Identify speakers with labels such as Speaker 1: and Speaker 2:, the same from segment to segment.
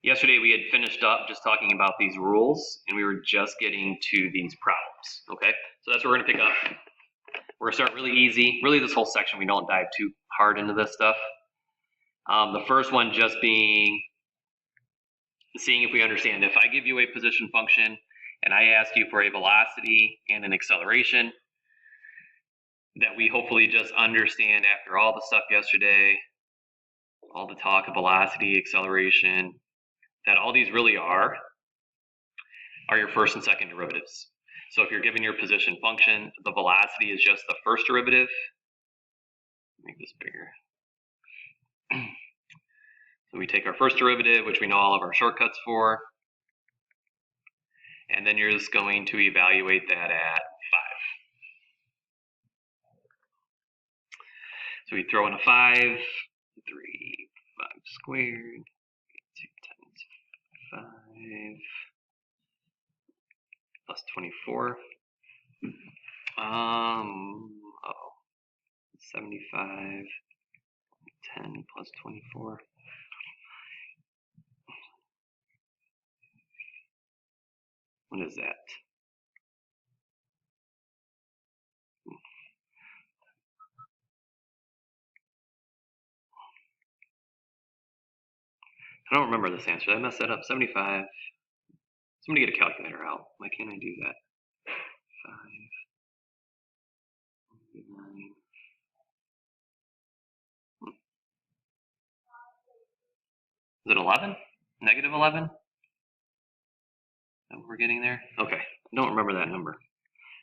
Speaker 1: Yesterday we had finished up just talking about these rules, and we were just getting to these problems, okay? So that's what we're gonna pick up. We're gonna start really easy. Really, this whole section, we don't dive too hard into this stuff. The first one just being seeing if we understand. If I give you a position function and I ask you for a velocity and an acceleration, that we hopefully just understand after all the stuff yesterday, all the talk of velocity, acceleration, that all these really are your first and second derivatives. So if you're given your position function, the velocity is just the first derivative. Make this bigger. So we take our first derivative, which we know all of our shortcuts for, and then you're just going to evaluate that at 5. So we throw in a 5, 3, 5 squared, 2 times 5, plus 24. 75, 10 plus 24. What is that? I don't remember this answer. Did I mess that up? 75. Somebody get a calculator out. Why can't I do that? 5, 9. Is it 11? Negative 11? Is that what we're getting there? Okay. I don't remember that number.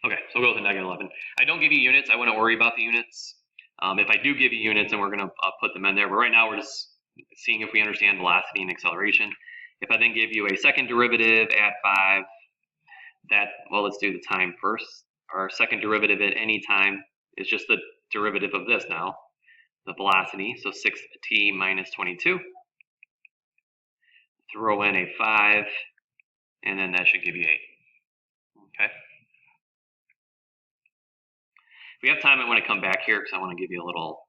Speaker 1: Okay, so we'll go with the negative 11. I don't give you units. I wouldn't worry about the units. If I do give you units, then we're going to put them in there. But right now, we're just seeing if we understand velocity and acceleration. If I then give you a second derivative at 5, well, let's do the time first. Our second derivative at any time is just the derivative of this now, the velocity. So 6t minus 22. Throw in a 5, and then that should give you 8. Okay. If we have time, I want to come back here because I want to give you a little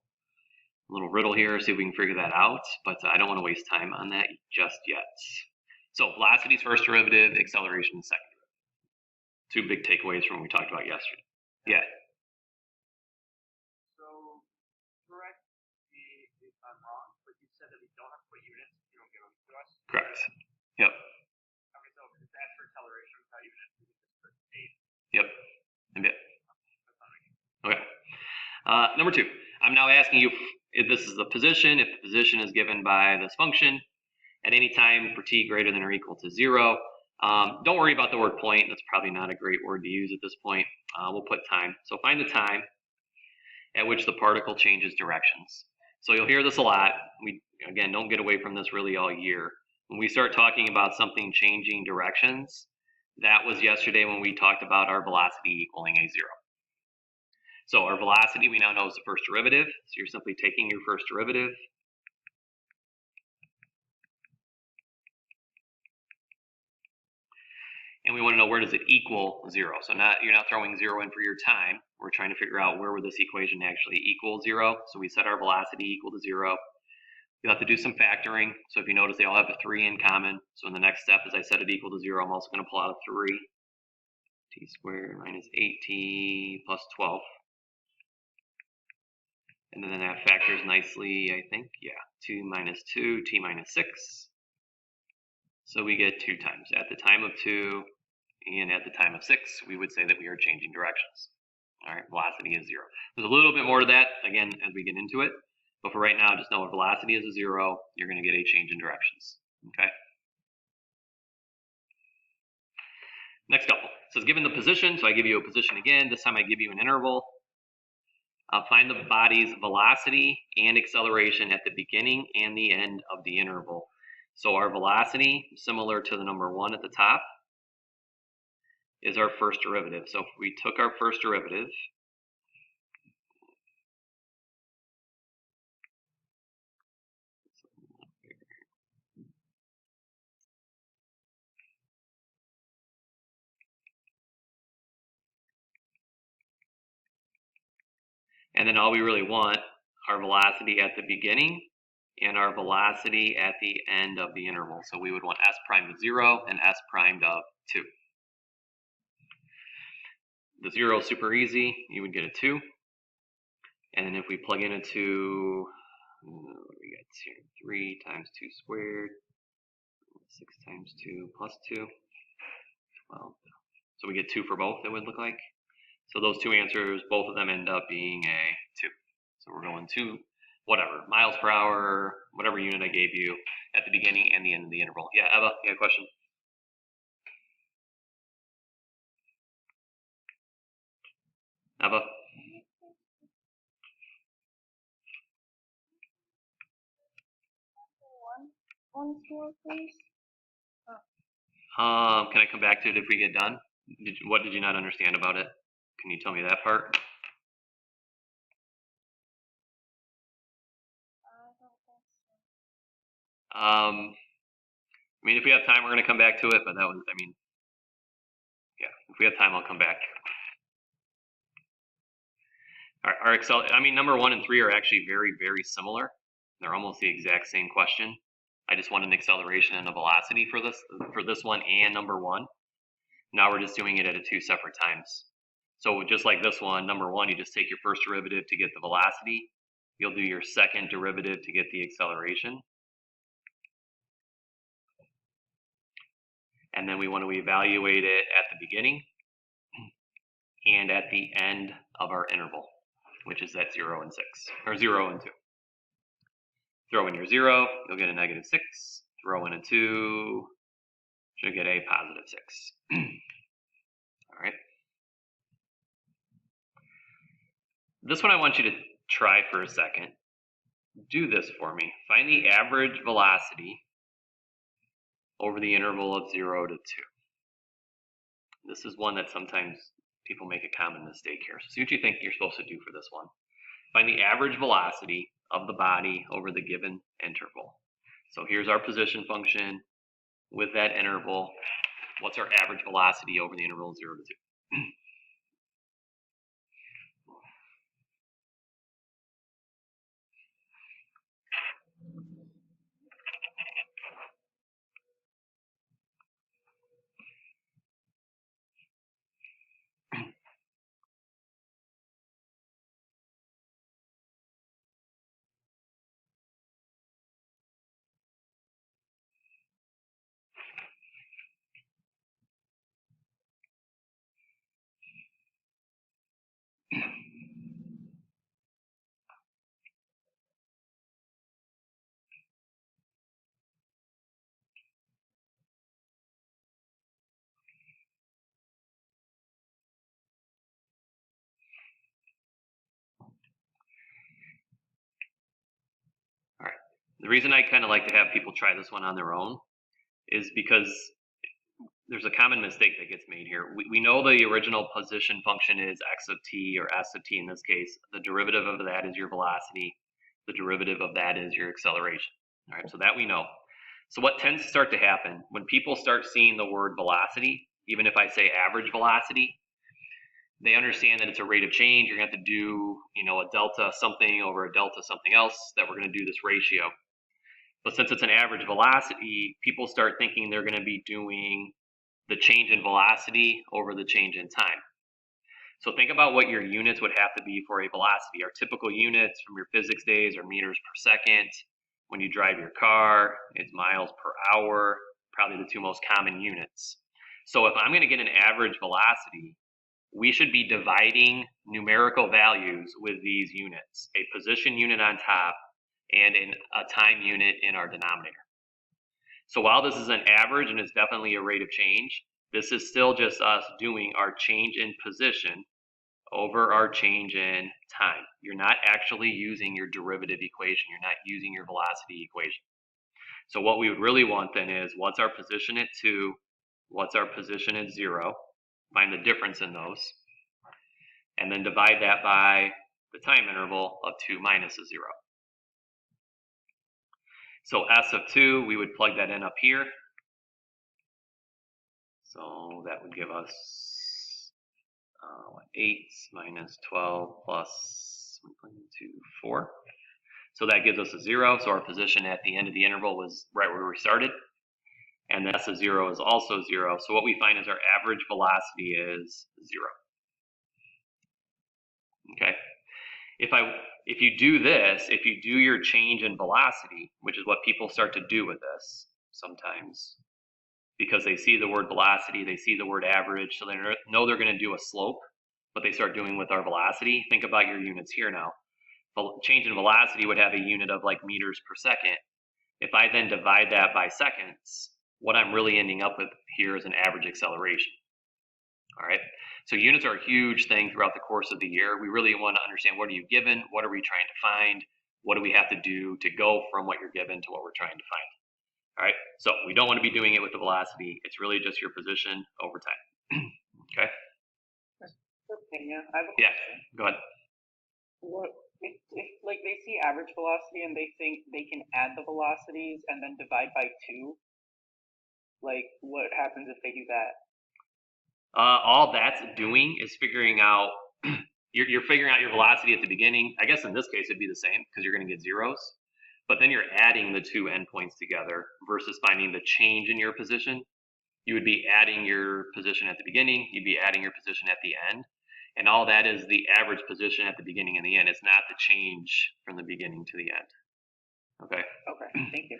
Speaker 1: riddle here, see if we can figure that out, but I don't want to waste time on that just yet. So velocity's first derivative, acceleration second derivative. 2 big takeaways from what we talked about yesterday. Yeah.
Speaker 2: So correct me if I'm wrong, but you said that we don't have to put units if you don't give them to us?
Speaker 1: Correct. Yep.
Speaker 2: Okay, so if that's for acceleration without units, we can just put 8.
Speaker 1: Yep. A bit. Okay. Number 2, I'm now asking you if this is the position, if the position is given by this function at any time for t greater than or equal to 0. Don't worry about the word point. That's probably not a great word to use at this point. We'll put time. So find the time at which the particle changes directions. So you'll hear this a lot. We, again, don't get away from this really all year. When we start talking about something changing directions, that was yesterday when we talked about our velocity equaling a 0. So our velocity we now know is the first derivative. So you're simply taking your first derivative. And we want to know where does it equal 0. So you're not throwing 0 in for your time. We're trying to figure out where would this equation actually equal 0. So we set our velocity equal to 0. You'll have to do some factoring. So if you notice, they all have a 3 in common. So in the next step, as I set it equal to 0, I'm also going to pull out a 3. T squared minus 8t plus 12. And then that factors nicely, I think. Yeah, 2 minus 2, t minus 6. So we get 2 times. At the time of 2 and at the time of 6, we would say that we are changing directions. All right, velocity is 0. There's a little bit more to that, again, as we get into it. But for right now, just know if velocity is a 0, you're going to get a change in directions. Okay. Next couple. It says given the position, so I give you a position again. This time I give you an interval. Find the body's velocity and acceleration at the beginning and the end of the interval. So our velocity, similar to the number 1 at the top, is our first derivative. So if we took our first derivative, and then all we really want, our velocity at the beginning and our velocity at the end of the interval. So we would want s prime of 0 and s prime of 2. The 0 is super easy. You would get a 2. And then if we plug in a 2, what do we get here? 3 times 2 squared, 6 times 2 plus 2, 12. So we get 2 for both, it would look like. So those two answers, both of them end up being a 2. So we're going 2, whatever, miles per hour, whatever unit I gave you at the beginning and the end of the interval. Yeah, Eva, you got a question? Eva?
Speaker 3: Once more, please.
Speaker 1: Can I come back to it if we get done? What did you not understand about it? Can you tell me that part? I mean, if we have time, we're going to come back to it, but that was, I mean, yeah, if we have time, I'll come back. Our Excel, I mean, number 1 and 3 are actually very, very similar. They're almost the exact same question. I just want an acceleration and a velocity for this one and number 1. Now we're just doing it at 2 separate times. So just like this one, number 1, you just take your first derivative to get the velocity. You'll do your second derivative to get the acceleration. And then we want to evaluate it at the beginning and at the end of our interval, which is at 0 and 6, or 0 and 2. Throw in your 0, you'll get a negative 6. Throw in a 2, you'll get a positive 6. All right. This one I want you to try for a second. Do this for me. Find the average velocity over the interval of 0 to 2. This is one that sometimes people make a common mistake here. So see what you think you're supposed to do for this one. Find the average velocity of the body over the given interval. So here's our position function with that interval. What's our average velocity over the interval 0 to 2? The reason I kind of like to have people try this one on their own is because there's a common mistake that gets made here. We know the original position function is x of t, or s of t in this case. The derivative of that is your velocity. The derivative of that is your acceleration. All right, so that we know. So what tends to start to happen when people start seeing the word velocity, even if I say average velocity, they understand that it's a rate of change. You're going to have to do, a delta something over a delta something else, that we're going to do this ratio. But since it's an average velocity, people start thinking they're going to be doing the change in velocity over the change in time. So think about what your units would have to be for a velocity. Our typical units from your physics days are meters per second. When you drive your car, it's miles per hour, probably the two most common units. So if I'm going to get an average velocity, we should be dividing numerical values with these units, a position unit on top and a time unit in our denominator. So while this is an average and it's definitely a rate of change, this is still just us doing our change in position over our change in time. You're not actually using your derivative equation. You're not using your velocity equation. So what we would really want then is, what's our position at 2? What's our position at 0? Find the difference in those. And then divide that by the time interval of 2 minus a 0. So s of 2, we would plug that in up here. So that would give us 8 minus 12 plus 4. So that gives us a 0. So our position at the end of the interval was right where we started. And then S of 0 is also 0. So what we find is our average velocity is 0. Okay. If you do this, if you do your change in velocity, which is what people start to do with this sometimes, because they see the word velocity, they see the word average, so they know they're going to do a slope, but they start doing with our velocity. Think about your units here now. Change in velocity would have a unit of like meters per second. If I then divide that by seconds, what I'm really ending up with here is an average acceleration. All right. So units are a huge thing throughout the course of the year. We really want to understand, what are you given? What are we trying to find? What do we have to do to go from what you're given to what we're trying to find? All right. So we don't want to be doing it with the velocity. It's really just your position over time. Okay.
Speaker 2: Yeah, I have a
Speaker 1: Yeah.
Speaker 2: question.
Speaker 1: Go ahead.
Speaker 2: What if like they see average velocity and they think they can add the velocities and then divide by 2? Like, what happens if they do that?
Speaker 1: All that's doing is figuring out, you're figuring out your velocity at the beginning. I guess in this case it'd be the same because you're going to get zeros, but then you're adding the two endpoints together versus finding the change in your position. You would be adding your position at the beginning, you'd be adding your position at the end, and all that is the average position at the beginning and the end. It's not the change from the beginning to the end. Okay.
Speaker 2: Okay, thank you.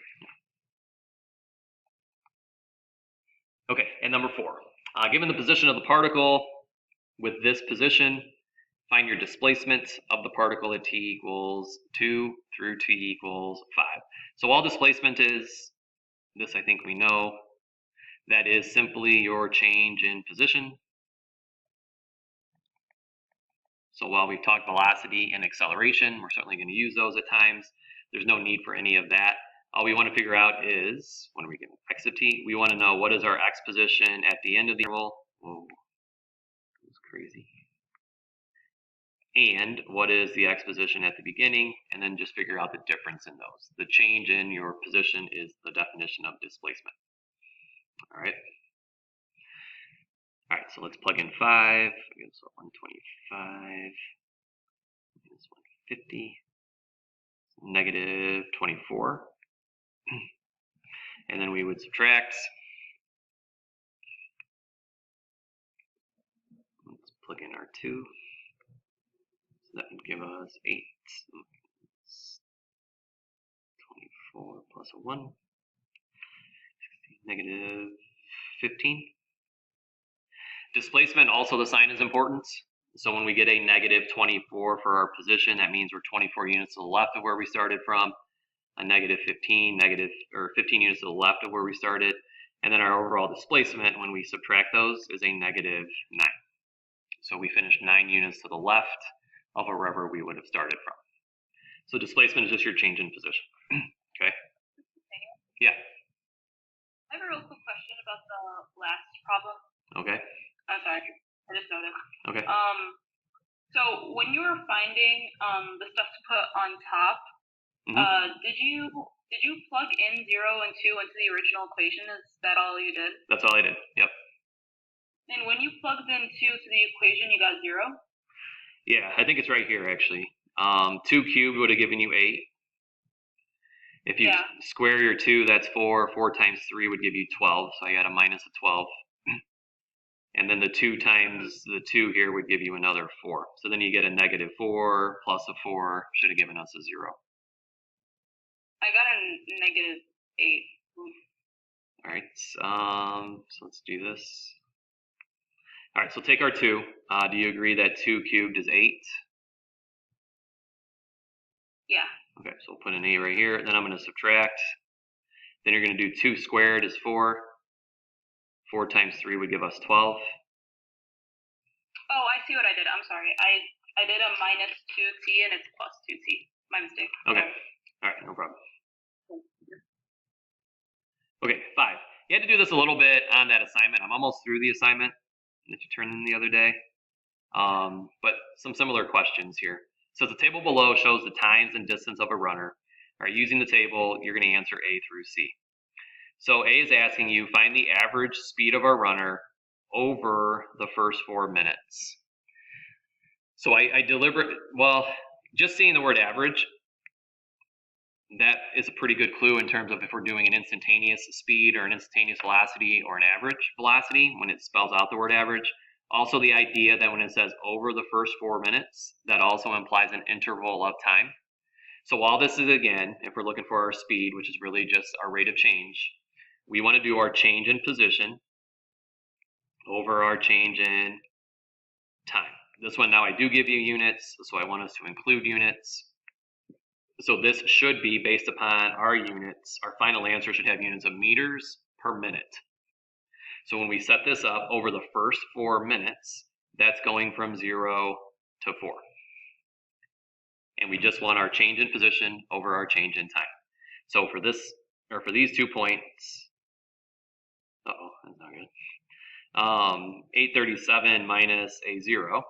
Speaker 1: Okay, and number 4. Given the position of the particle with this position, find your displacement of the particle at t equals 2 through t equals 5. So all displacement is, this I think we know, that is simply your change in position. So while we've talked velocity and acceleration, we're certainly going to use those at times. There's no need for any of that. All we want to figure out is, when are we given x of t, we want to know what is our x position at the end of the interval. Whoa, that's crazy. And what is the x position at the beginning, and then just figure out the difference in those. The change in your position is the definition of displacement. All right. All right, so let's plug in 5. So 125 minus 150, negative 24. And then we would subtract. Let's plug in our 2. So that would give us 8. 24 plus a 1. Negative 15. Displacement, also the sign is important. So when we get a negative 24 for our position, that means we're 24 units to the left of where we started from. A negative 15, 15 units to the left of where we started. And then our overall displacement, when we subtract those, is a negative 9. So we finished 9 units to the left of wherever we would have started from. So displacement is just your change in position. Okay? Yeah.
Speaker 3: I have a real quick question about the last problem.
Speaker 1: Okay.
Speaker 3: I'm sorry, I just noticed.
Speaker 1: Okay.
Speaker 3: So when you were finding the stuff to put on top, did you plug in 0 and 2 into the original equation? Is that all you did?
Speaker 1: That's all I did. Yep.
Speaker 3: And when you plugged in 2 to the equation, you got 0?
Speaker 1: Yeah, I think it's right here actually. 2 cubed would have given you 8. If you square your 2, that's 4. 4 times 3 would give you 12. So I got a minus of 12. And then the 2 times the 2 here would give you another 4. So then you get a negative 4 plus a 4 should have given us a 0.
Speaker 3: I got a negative 8.
Speaker 1: All right, so let's do this. All right, so take our 2. Do you agree that 2 cubed is 8?
Speaker 3: Yeah.
Speaker 1: Okay, so we'll put an 8 right here. Then I'm going to subtract. Then you're going to do 2 squared is 4. 4 times 3 would give us 12.
Speaker 3: Oh, I see what I did. I'm sorry. I did a minus 2t and it's plus 2t. My mistake.
Speaker 1: Okay. All right, no problem. Okay, 5. You had to do this a little bit on that assignment. I'm almost through the assignment that you turned in the other day. But some similar questions here. So the table below shows the times and distance of a runner. All right, using the table, you're going to answer A through C. So A is asking you, find the average speed of our runner over the first 4 minutes. So I deliberately, well, just seeing the word average, that is a pretty good clue in terms of if we're doing an instantaneous speed or an instantaneous velocity or an average velocity when it spells out the word average. Also, the idea that when it says over the first 4 minutes, that also implies an interval of time. So while this is, again, if we're looking for our speed, which is really just our rate of change, we want to do our change in position over our change in time. This one now I do give you units, so I want us to include units. So this should be based upon our units. Our final answer should have units of meters per minute. So when we set this up over the first 4 minutes, that's going from 0 to 4. And we just want our change in position over our change in time. So for this, or for these 2 points, that's not good. 837 minus a 0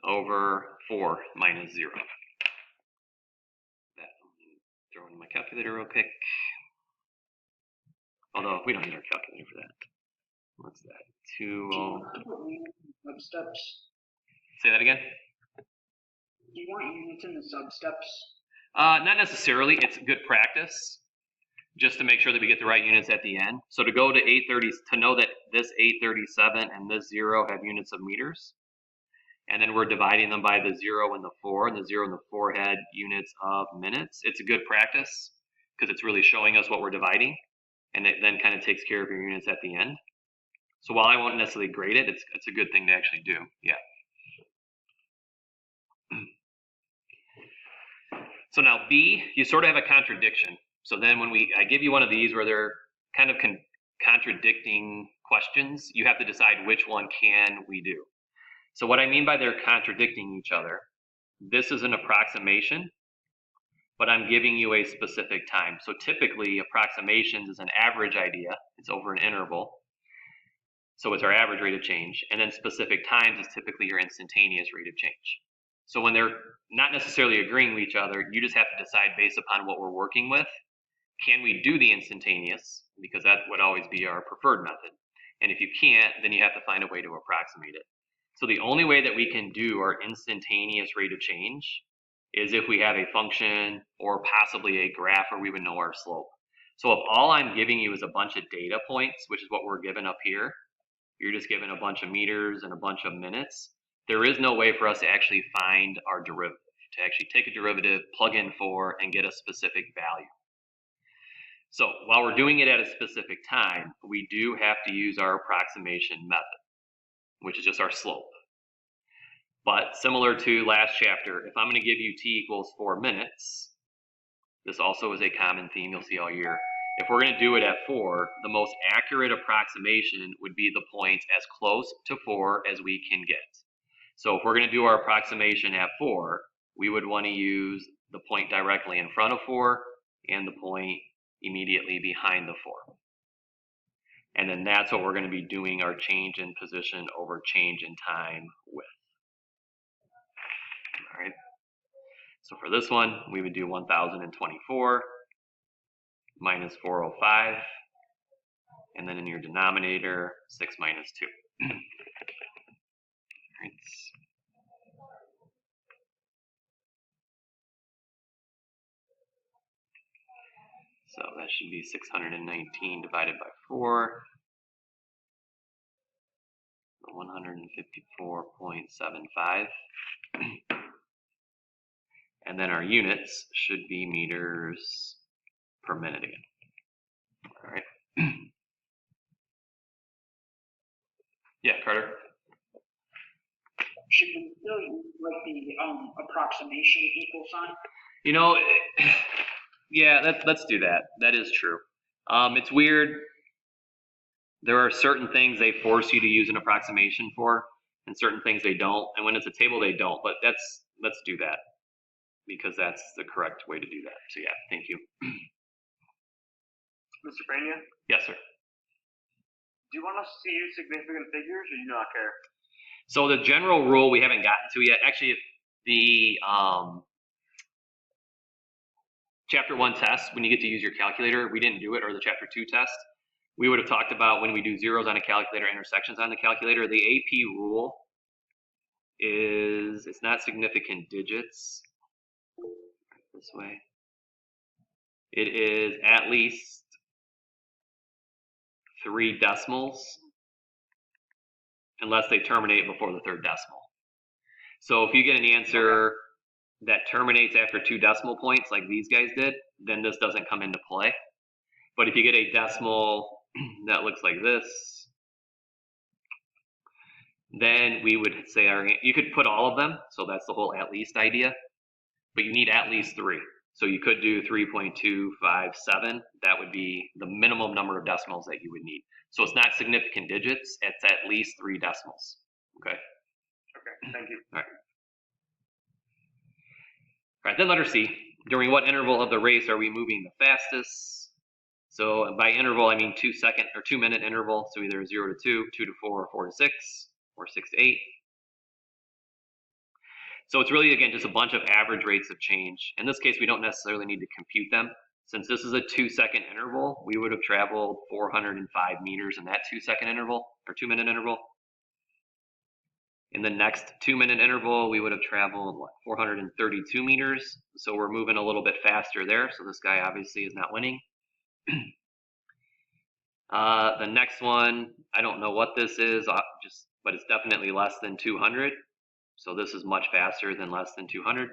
Speaker 1: over 4 minus 0. Throw in my calculator real quick. Although we don't need our calculator for that. What's that? 2.
Speaker 2: Substeps.
Speaker 1: Say that again?
Speaker 2: Do you want units in the substeps?
Speaker 1: Not necessarily. It's good practice just to make sure that we get the right units at the end. So to go to 830, to know that this 837 and this 0 have units of meters, and then we're dividing them by the 0 and the 4, and the 0 and the 4 had units of minutes. It's a good practice because it's really showing us what we're dividing, and it then kind of takes care of your units at the end. So while I won't necessarily grade it, it's a good thing to actually do. Yeah. So now B, you sort of have a contradiction. So then when I give you one of these where they're kind of contradicting questions, you have to decide which one can we do. So what I mean by they're contradicting each other, this is an approximation, but I'm giving you a specific time. So typically approximations is an average idea. It's over an interval. So it's our average rate of change. And then specific times is typically your instantaneous rate of change. So when they're not necessarily agreeing with each other, you just have to decide based upon what we're working with. Can we do the instantaneous? Because that would always be our preferred method. And if you can't, then you have to find a way to approximate it. So the only way that we can do our instantaneous rate of change is if we have a function or possibly a graph where we would know our slope. So if all I'm giving you is a bunch of data points, which is what we're given up here, you're just given a bunch of meters and a bunch of minutes, there is no way for us to actually find our derivative, to actually take a derivative, plug in 4, and get a specific value. So while we're doing it at a specific time, we do have to use our approximation method, which is just our slope. But similar to last chapter, if I'm going to give you t equals 4 minutes, this also is a common theme you'll see all year. If we're going to do it at 4, the most accurate approximation would be the point as close to 4 as we can get. So if we're going to do our approximation at 4, we would want to use the point directly in front of 4 and the point immediately behind the 4. And then that's what we're going to be doing our change in position over change in time with. All right. So for this one, we would do 1024 minus 405, and then in your denominator, 6 minus 2. All right. So that should be 619 divided by 4, 154.75. And then our units should be meters per minute again. All right. Yeah, Carter?
Speaker 2: Should we still use like the approximation equal sign?
Speaker 1: You know, yeah, let's do that. That is true. It's weird. There are certain things they force you to use an approximation for, and certain things they don't. And when it's a table, they don't. But let's do that because that's the correct way to do that. So yeah, thank you.
Speaker 4: Mr. Pena, do
Speaker 1: Yes, sir.
Speaker 4: you want us to use significant figures or do you not care?
Speaker 1: So the general rule we haven't gotten to yet. Actually, the Chapter 1 test, when you get to use your calculator, we didn't do it, or the Chapter 2 test. We would have talked about when we do zeros on a calculator, intersections on the calculator. The AP rule is, it's not significant digits. This way. It is at least 3 decimals unless they terminate before the third decimal. So if you get an answer that terminates after 2 decimal points like these guys did, then this doesn't come into play. But if you get a decimal that looks like this, then we would say you could put all of them, so that's the whole at least idea, but you need at least 3. So you could do 3.257. That would be the minimum number of decimals that you would need. So it's not significant digits, it's at least 3 decimals. Okay?
Speaker 4: Okay, thank you.
Speaker 1: All right, then letter C. During what interval of the race are we moving the fastest? So by interval, I mean 2 minute interval. So either 0 to 2, 2 to 4, 4 to 6, or 6 to 8. So it's really, again, just a bunch of average rates of change. In this case, we don't necessarily need to compute them. Since this is a 2-second interval, we would have traveled 405 meters in that 2-second interval, or 2-minute interval. In the next 2-minute interval, we would have traveled, 432 meters. So we're moving a little bit faster there. So this guy obviously is not winning. The next one, I don't know what this is, but it's definitely less than 200. So this is much faster than less than 200.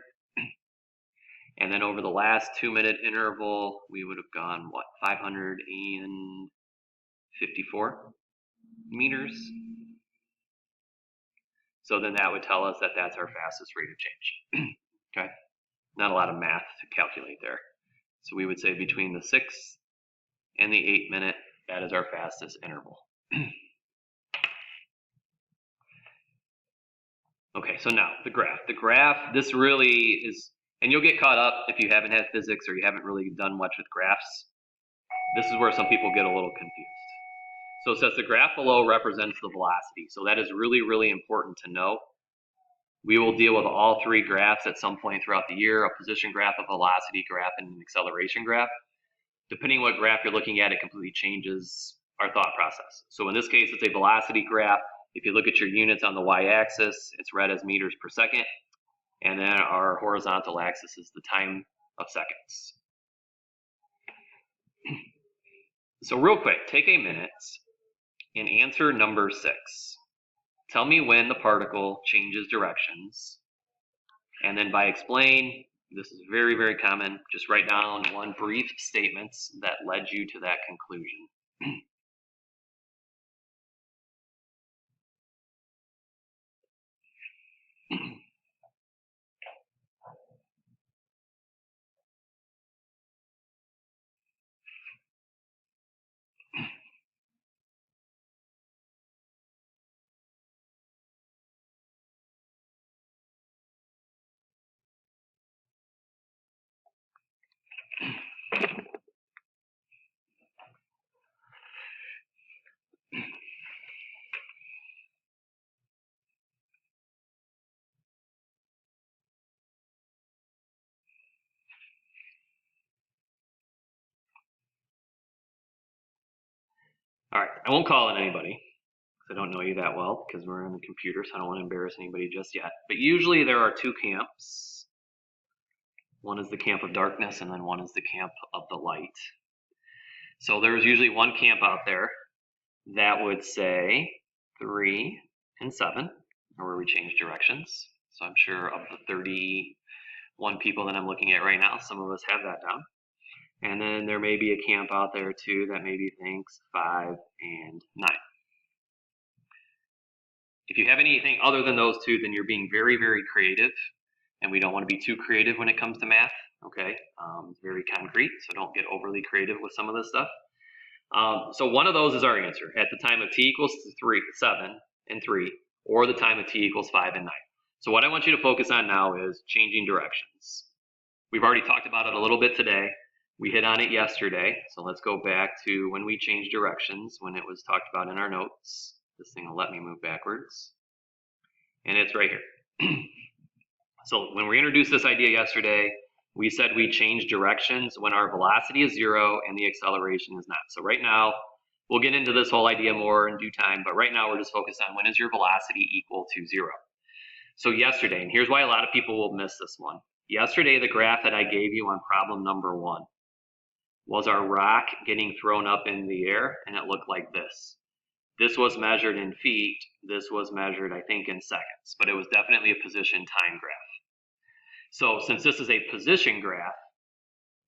Speaker 1: And then over the last 2-minute interval, we would have gone, 554 meters. So then that would tell us that that's our fastest rate of change. Okay, not a lot of math to calculate there. So we would say between the 6 and the 8-minute, that is our fastest interval. Okay, so now the graph. The graph, this really is, and you'll get caught up if you haven't had physics or you haven't really done much with graphs. This is where some people get a little confused. So it says the graph below represents the velocity. So that is really, really important to know. We will deal with all 3 graphs at some point throughout the year, a position graph, a velocity graph, and an acceleration graph. Depending what graph you're looking at, it completely changes our thought process. So in this case, it's a velocity graph. If you look at your units on the y-axis, it's read as meters per second. And then our horizontal axis is the time of seconds. So real quick, take a minute and answer number 6. Tell me when the particle changes directions. And then by explain, this is very, very common, just write down 1 brief statement that led you to that conclusion. All right, I won't call on anybody because I don't know you that well because we're on the computer, so I don't want to embarrass anybody just yet. But usually there are 2 camps. One is the camp of darkness, and then one is the camp of the light. So there's usually one camp out there that would say 3 and 7, or where we change directions. So I'm sure of the 31 people that I'm looking at right now, some of us have that down. And then there may be a camp out there too that maybe thinks 5 and 9. If you have anything other than those 2, then you're being very, very creative. And we don't want to be too creative when it comes to math, okay? It's very concrete, so don't get overly creative with some of this stuff. So one of those is our answer. At the time of t equals 7 and 3, or the time of t equals 5 and 9. So what I want you to focus on now is changing directions. We've already talked about it a little bit today. We hit on it yesterday, so let's go back to when we changed directions, when it was talked about in our notes. This thing will let me move backwards. And it's right here. So when we introduced this idea yesterday, we said we change directions when our velocity is 0 and the acceleration is not. So right now, we'll get into this whole idea more in due time, but right now we're just focused on when is your velocity equal to 0. So yesterday, and here's why a lot of people will miss this one. Yesterday, the graph that I gave you on problem number 1, was our rock getting thrown up in the air, and it looked like this. This was measured in feet. This was measured, I think, in seconds, but it was definitely a position time graph. So since this is a position graph,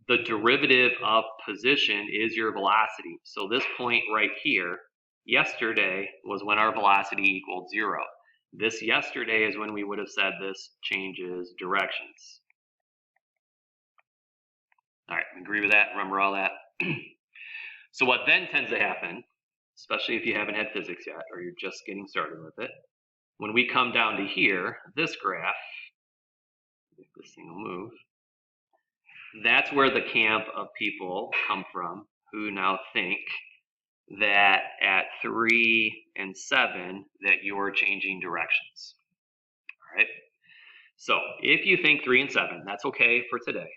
Speaker 1: the derivative of position is your velocity. So this point right here, yesterday, was when our velocity equaled 0. This yesterday is when we would have said this changes directions. All right, agree with that? Remember all that? So what then tends to happen, especially if you haven't had physics yet or you're just getting started with it, when we come down to here, this graph, if this thing will move, that's where the camp of people come from who now think that at 3 and 7 that you're changing directions. All right. So if you think 3 and 7, that's okay for today.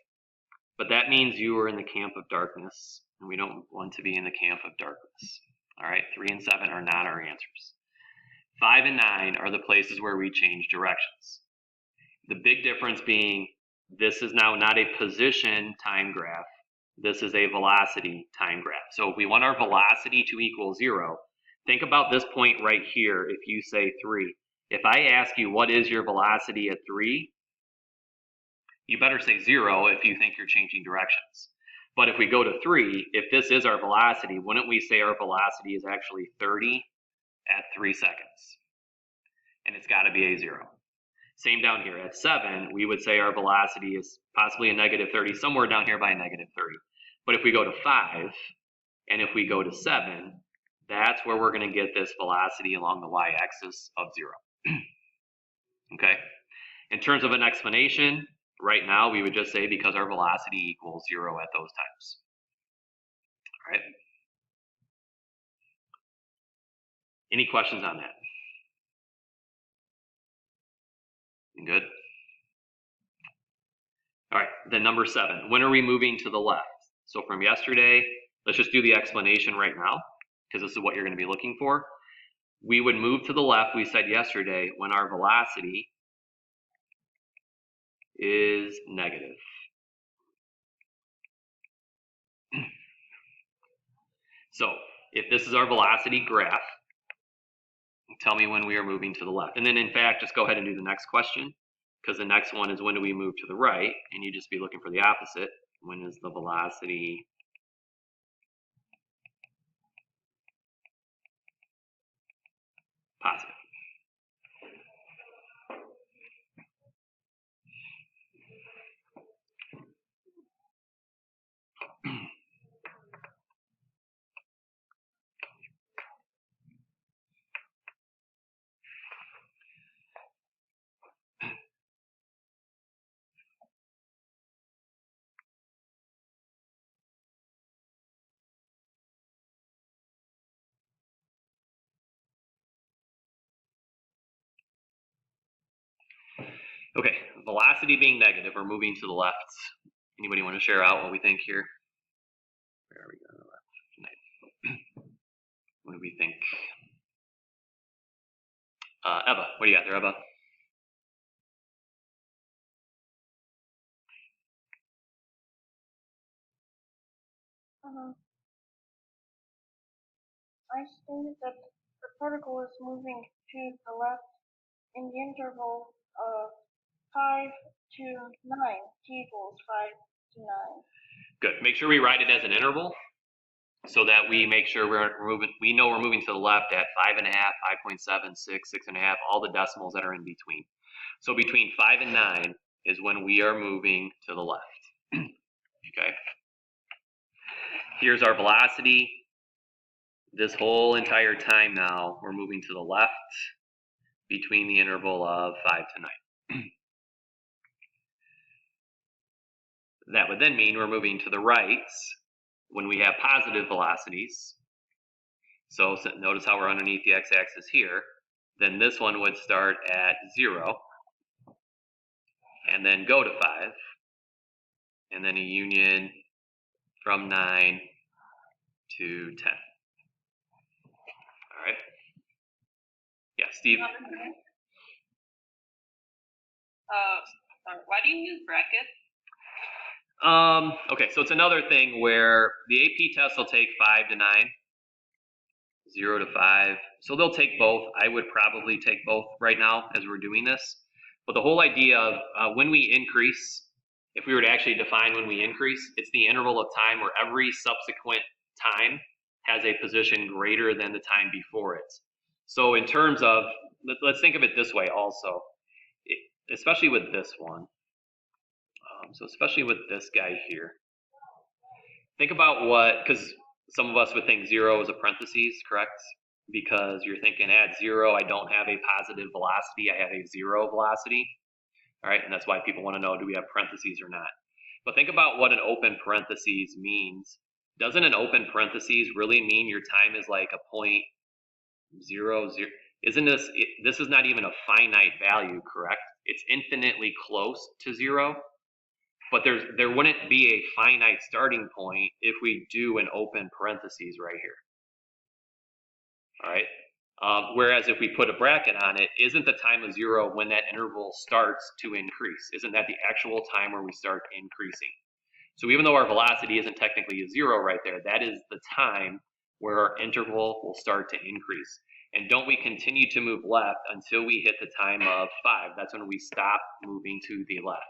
Speaker 1: But that means you are in the camp of darkness, and we don't want to be in the camp of darkness. All right, 3 and 7 are not our answers. 5 and 9 are the places where we change directions. The big difference being this is now not a position time graph. This is a velocity time graph. So if we want our velocity to equal 0, think about this point right here if you say 3. If I ask you what is your velocity at 3, you better say 0 if you think you're changing directions. But if we go to 3, if this is our velocity, wouldn't we say our velocity is actually 30 at 3 seconds? And it's got to be a 0. Same down here. At 7, we would say our velocity is possibly a negative 30, somewhere down here by a negative 30. But if we go to 5, and if we go to 7, that's where we're going to get this velocity along the y-axis of 0. Okay? In terms of an explanation, right now we would just say because our velocity equals 0 at those times. All right? Any questions on that? Good? All right, then number 7, when are we moving to the left? So from yesterday, let's just do the explanation right now, because this is what you're going to be looking for. We would move to the left, we said yesterday, when our velocity is negative. So if this is our velocity graph, tell me when we are moving to the left. And then in fact, just go ahead and do the next question, because the next one is when do we move to the right, and you just be looking for the opposite. When is the velocity positive? Okay, velocity being negative, we're moving to the left. Anybody want to share out what we think here? Where are we going to the left? What do we think? Eva, what do you got there, Eva?
Speaker 5: I stated that the particle is moving to the left in the interval of 5 to 9. T equals 5 to 9.
Speaker 1: Good. Make sure we write it as an interval so that we make sure we're moving. We know we're moving to the left at 5.5, 5.7, 6, 6.5, all the decimals that are in between. So between 5 and 9 is when we are moving to the left. Okay. Here's our velocity. This whole entire time now, we're moving to the left between the interval of 5 to 9. That would then mean we're moving to the right when we have positive velocities. So notice how we're underneath the x-axis here. Then this one would start at 0 and then go to 5, and then a union from 9 to 10. All right. Yeah, Steve?
Speaker 3: Sorry, why do you use brackets?
Speaker 1: Okay, so it's another thing where the AP test will take 5 to 9, 0 to 5. So they'll take both. I would probably take both right now as we're doing this. But the whole idea of when we increase, if we were to actually define when we increase, it's the interval of time where every subsequent time has a position greater than the time before it. So in terms of, let's think of it this way also, especially with this one. So especially with this guy here. Think about what, because some of us would think 0 is a parentheses, correct? Because you're thinking at 0, I don't have a positive velocity, I have a 0 velocity. All right, and that's why people want to know, do we have parentheses or not? But think about what an open parentheses means. Doesn't an open parentheses really mean your time is like a 0.00? Isn't this is not even a finite value, correct? It's infinitely close to 0. But there wouldn't be a finite starting point if we do an open parentheses right here. All right. Whereas if we put a bracket on it, isn't the time of 0 when that interval starts to increase? Isn't that the actual time where we start increasing? So even though our velocity isn't technically a 0 right there, that is the time where our interval will start to increase. And don't we continue to move left until we hit the time of 5? That's when we stop moving to the left.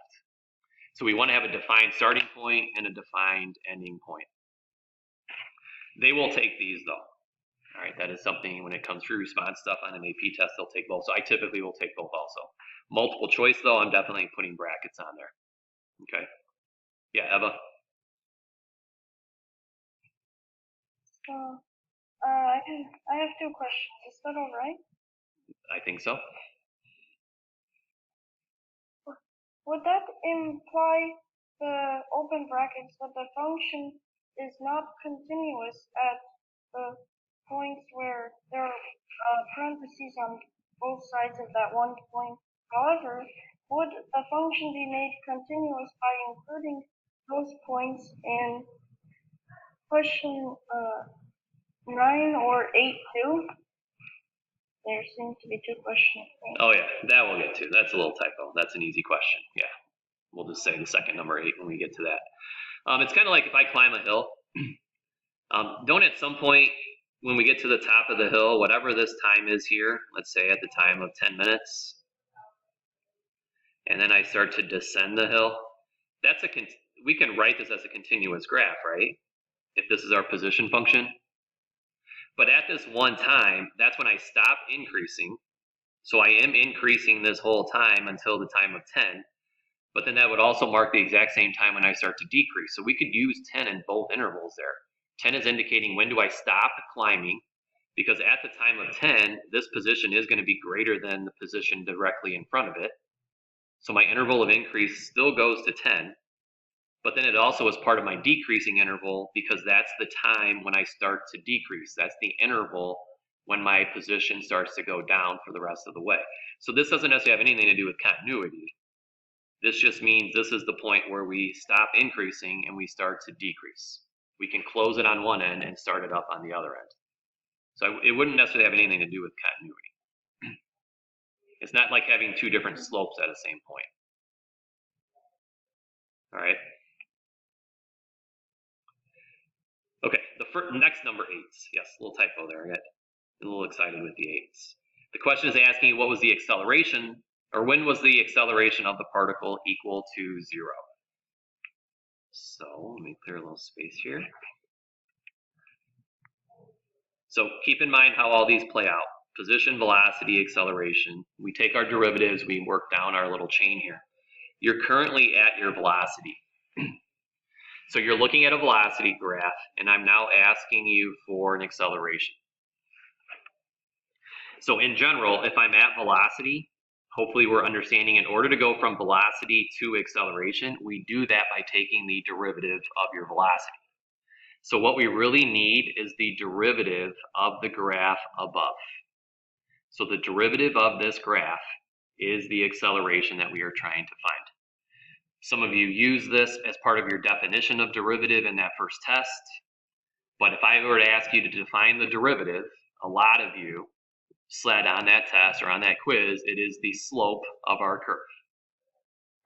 Speaker 1: So we want to have a defined starting point and a defined ending point. They will take these though. All right, that is something when it comes through response stuff on an AP test, they'll take both. So I typically will take both also. Multiple choice though, I'm definitely putting brackets on there. Okay. Yeah, Eva?
Speaker 5: So, I have 2 questions. Is that all right?
Speaker 1: I think so.
Speaker 5: Would that imply the open brackets that the function is not continuous at the points where there are parentheses on both sides of that one point? However, would the function be made continuous by including those points in question 9 or 8 too? There seem to be 2 questions.
Speaker 1: Oh yeah, that we'll get to. That's a little typo. That's an easy question. Yeah, we'll just say the second number 8 when we get to that. It's kind of like if I climb a hill. Don't at some point when we get to the top of the hill, whatever this time is here, let's say at the time of 10 minutes, and then I start to descend the hill, we can write this as a continuous graph, right? If this is our position function. But at this one time, that's when I stop increasing. So I am increasing this whole time until the time of 10. But then that would also mark the exact same time when I start to decrease. So we could use 10 in both intervals there. 10 is indicating when do I stop climbing, because at the time of 10, this position is going to be greater than the position directly in front of it. So my interval of increase still goes to 10, but then it also is part of my decreasing interval because that's the time when I start to decrease. That's the interval when my position starts to go down for the rest of the way. So this doesn't necessarily have anything to do with continuity. This just means this is the point where we stop increasing and we start to decrease. We can close it on one end and start it up on the other end. So it wouldn't necessarily have anything to do with continuity. It's not like having 2 different slopes at the same point. All right. Okay, the next number 8s. Yes, a little typo there. I got a little excited with the 8s. The question is asking what was the acceleration, or when was the acceleration of the particle equal to 0? So let me clear a little space here. So keep in mind how all these play out. Position, velocity, acceleration. We take our derivatives, we work down our little chain here. You're currently at your velocity. So you're looking at a velocity graph, and I'm now asking you for an acceleration. So in general, if I'm at velocity, hopefully we're understanding in order to go from velocity to acceleration, we do that by taking the derivative of your velocity. So what we really need is the derivative of the graph above. So the derivative of this graph is the acceleration that we are trying to find. Some of you use this as part of your definition of derivative in that first test. But if I were to ask you to define the derivative, a lot of you said on that test or on that quiz, it is the slope of our curve.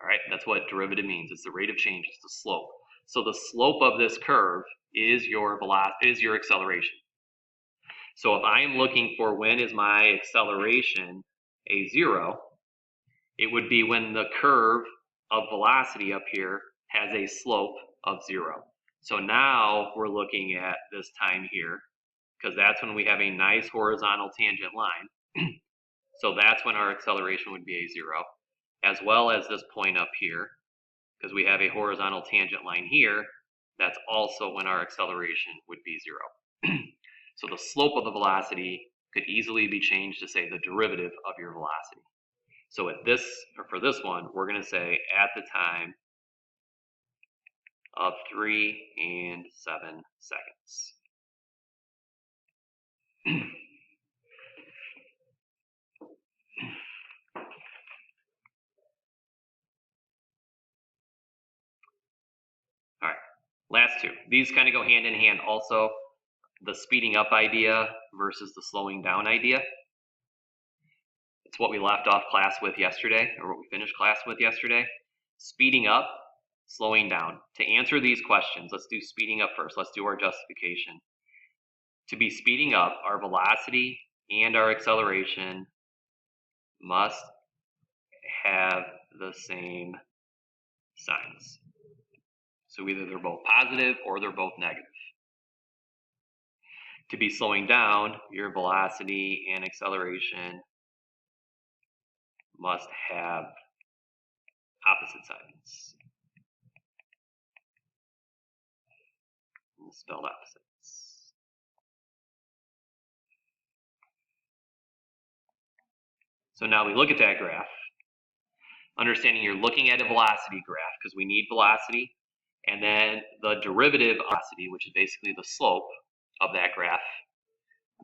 Speaker 1: All right, that's what derivative means. It's the rate of change, it's the slope. So the slope of this curve is your velocity, is your acceleration. So if I am looking for when is my acceleration a 0, it would be when the curve of velocity up here has a slope of 0. So now we're looking at this time here, because that's when we have a nice horizontal tangent line. So that's when our acceleration would be a 0, as well as this point up here, because we have a horizontal tangent line here. That's also when our acceleration would be 0. So the slope of the velocity could easily be changed to say the derivative of your velocity. So at this, or for this one, we're going to say at the time of 3 and 7 seconds. All right, last two. These kind of go hand in hand also. The speeding up idea versus the slowing down idea. It's what we left off class with yesterday, or what we finished class with yesterday. Speeding up, slowing down. To answer these questions, let's do speeding up first. Let's do our justification. To be speeding up, our velocity and our acceleration must have the same signs. So either they're both positive or they're both negative. To be slowing down, your velocity and acceleration must have opposite signs. Spelled opposites. So now we look at that graph, understanding you're looking at a velocity graph because we need velocity, and then the derivative velocity, which is basically the slope of that graph.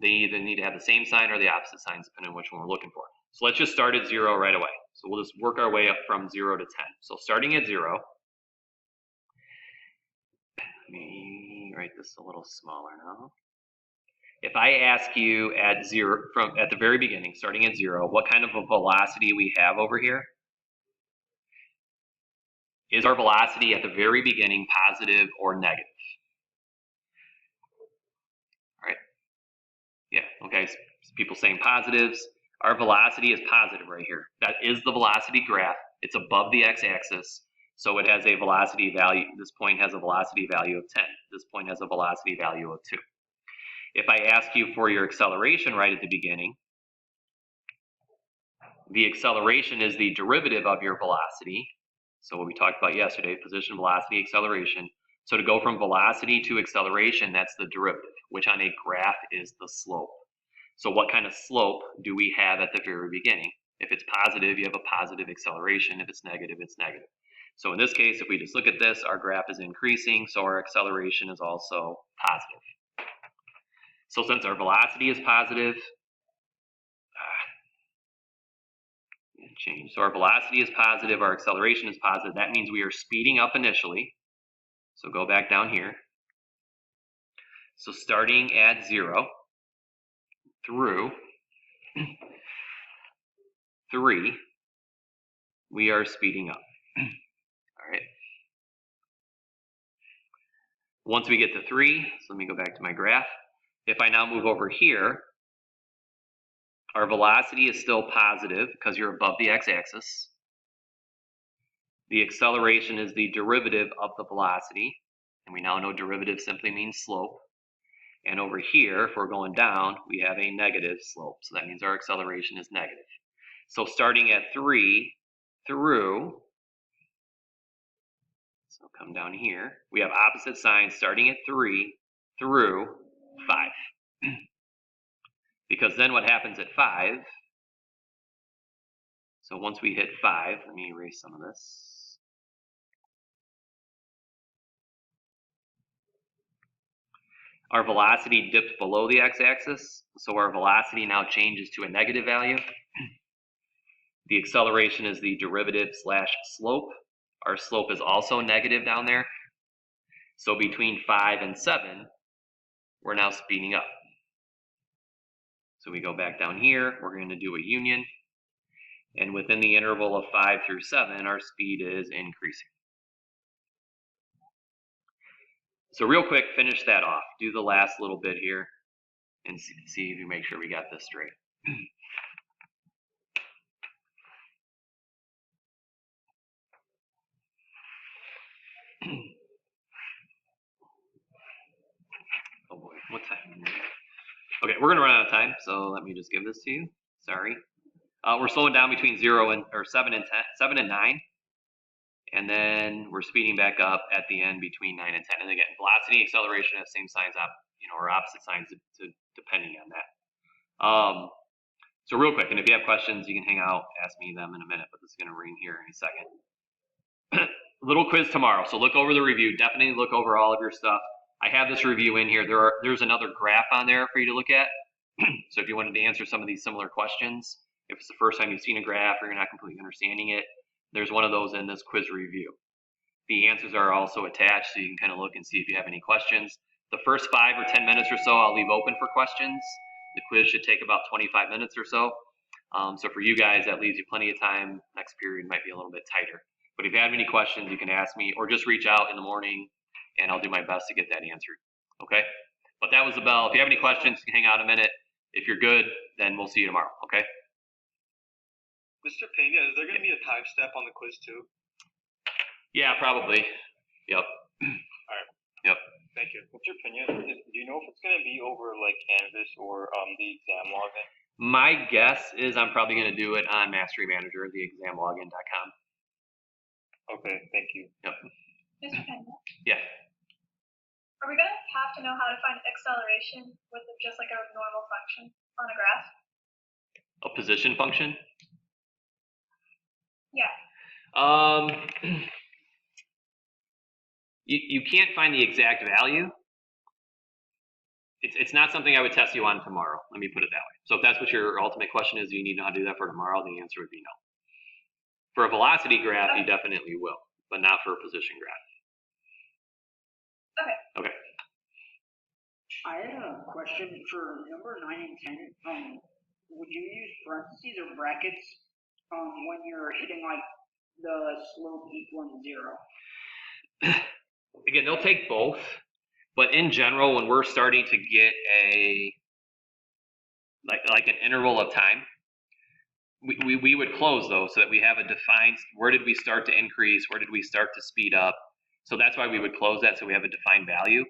Speaker 1: They either need to have the same sign or the opposite signs, depending on which one we're looking for. So let's just start at 0 right away. So we'll just work our way up from 0 to 10. So starting at 0, let me write this a little smaller now. If I ask you at 0, at the very beginning, starting at 0, what kind of a velocity we have over here? Is our velocity at the very beginning positive or negative? All right. Yeah, okay, people saying positives. Our velocity is positive right here. That is the velocity graph. It's above the x-axis, so it has a velocity value. This point has a velocity value of 10. This point has a velocity value of 2. If I ask you for your acceleration right at the beginning, the acceleration is the derivative of your velocity. So what we talked about yesterday, position, velocity, acceleration. So to go from velocity to acceleration, that's the derivative, which on a graph is the slope. So what kind of slope do we have at the very beginning? If it's positive, you have a positive acceleration. If it's negative, it's negative. So in this case, if we just look at this, our graph is increasing, so our acceleration is also positive. So since our velocity is positive, change. So our velocity is positive, our acceleration is positive. That means we are speeding up initially. So go back down here. So starting at 0 through 3, we are speeding up. All right. Once we get to 3, so let me go back to my graph. If I now move over here, our velocity is still positive because you're above the x-axis. The acceleration is the derivative of the velocity, and we now know derivative simply means slope. And over here, if we're going down, we have a negative slope, so that means our acceleration is negative. So starting at 3 through, so come down here, we have opposite signs starting at 3 through 5. Because then what happens at 5, so once we hit 5, let me erase some of this. Our velocity dips below the x-axis, so our velocity now changes to a negative value. The acceleration is the derivative slash slope. Our slope is also negative down there. So between 5 and 7, we're now speeding up. So we go back down here, we're going to do a union. And within the interval of 5 through 7, our speed is increasing. So real quick, finish that off. Do the last little bit here and see if you make sure we got this straight. Oh boy, what time? Okay, we're gonna run out of time, so let me just give this to you. Sorry. We're slowing down between 7 and 9, and then we're speeding back up at the end between 9 and 10. And again, velocity and acceleration have same signs or opposite signs depending on that. So real quick, and if you have questions, you can hang out, ask me them in a minute, but this is gonna ring here in a second. Little quiz tomorrow, so look over the review. Definitely look over all of your stuff. I have this review in here. There's another graph on there for you to look at. So if you wanted to answer some of these similar questions, if it's the first time you've seen a graph or you're not completely understanding it, there's one of those in this quiz review. The answers are also attached, so you can kind of look and see if you have any questions. The first 5 or 10 minutes or so, I'll leave open for questions. The quiz should take about 25 minutes or so. So for you guys, that leaves you plenty of time. Next period might be a little bit tighter. But if you have any questions, you can ask me or just reach out in the morning and I'll do my best to get that answered. Okay? But that was the bell. If you have any questions, you can hang out a minute. If you're good, then we'll see you tomorrow. Okay?
Speaker 4: Mr. Pena, is there going to be a time step on the quiz too?
Speaker 1: Yeah, probably. Yep.
Speaker 4: All right.
Speaker 1: Yep.
Speaker 4: Thank you. Mr. Pena, do you know if it's going to be over like Canvas or the exam login?
Speaker 1: My guess is I'm probably going to do it on Mastery Manager, theexamlogin.com.
Speaker 4: Okay, thank you.
Speaker 1: Yep.
Speaker 6: Mr. Pena,
Speaker 1: Yeah.
Speaker 6: are we going to have to know how to find acceleration with just like a normal function on a graph?
Speaker 1: A position function?
Speaker 6: Yeah.
Speaker 1: You can't find the exact value. It's not something I would test you on tomorrow. Let me put it that way. So if that's what your ultimate question is, you need to know how to do that for tomorrow, the answer would be no. For a velocity graph, you definitely will, but not for a position graph.
Speaker 6: Okay.
Speaker 1: Okay.
Speaker 7: I had a question for number 9 and 10. Would you use parentheses or brackets when you're hitting like the slope equaling 0?
Speaker 1: Again, they'll take both, but in general, when we're starting to get a like an interval of time, we would close those so that we have a defined, where did we start to increase, where did we start to speed up. So that's why we would close that, so we have a defined value.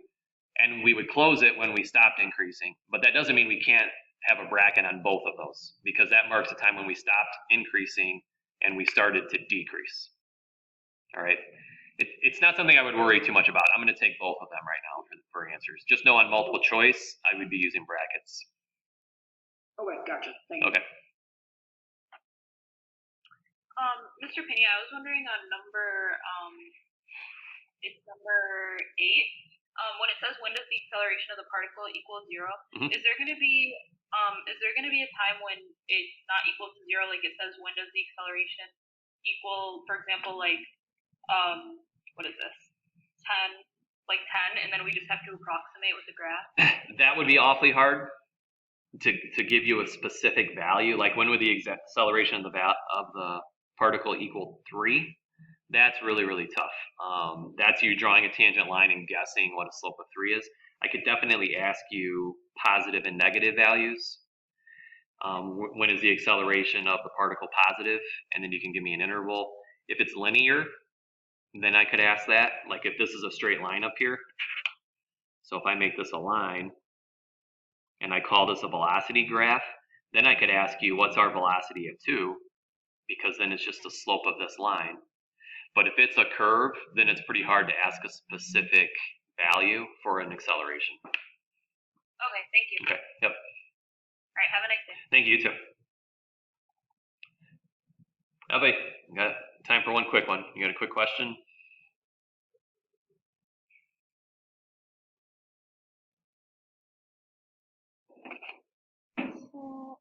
Speaker 1: And we would close it when we stopped increasing. But that doesn't mean we can't have a bracket on both of those, because that marks the time when we stopped increasing and we started to decrease. All right. It's not something I would worry too much about. I'm going to take both of them right now for answers. Just know on multiple choice, I would be using brackets.
Speaker 7: Okay, gotcha. Thank you.
Speaker 1: Okay.
Speaker 3: Mr. Pena, I was wondering on it's number 8. When it says when does the acceleration of the particle equal 0, is there going to be a time when it's not equal to 0? Like it says when does the acceleration equal, for example, like what is this? 10, like 10, and then we just have to approximate with the graph?
Speaker 1: That would be awfully hard to give you a specific value. Like when would the acceleration of the particle equal 3? That's really, really tough. That's you drawing a tangent line and guessing what a slope of 3 is. I could definitely ask you positive and negative values. When is the acceleration of the particle positive? And then you can give me an interval. If it's linear, then I could ask that. Like if this is a straight line up here. So if I make this a line and I call this a velocity graph, then I could ask you what's our velocity at 2, because then it's just the slope of this line. But if it's a curve, then it's pretty hard to ask a specific value for an acceleration.
Speaker 3: Okay, thank you.
Speaker 1: Okay, yep.
Speaker 3: All right, have a nice day.
Speaker 1: Thank you, you too. Abby, you got time for one quick one. You got a quick question?
Speaker 5: So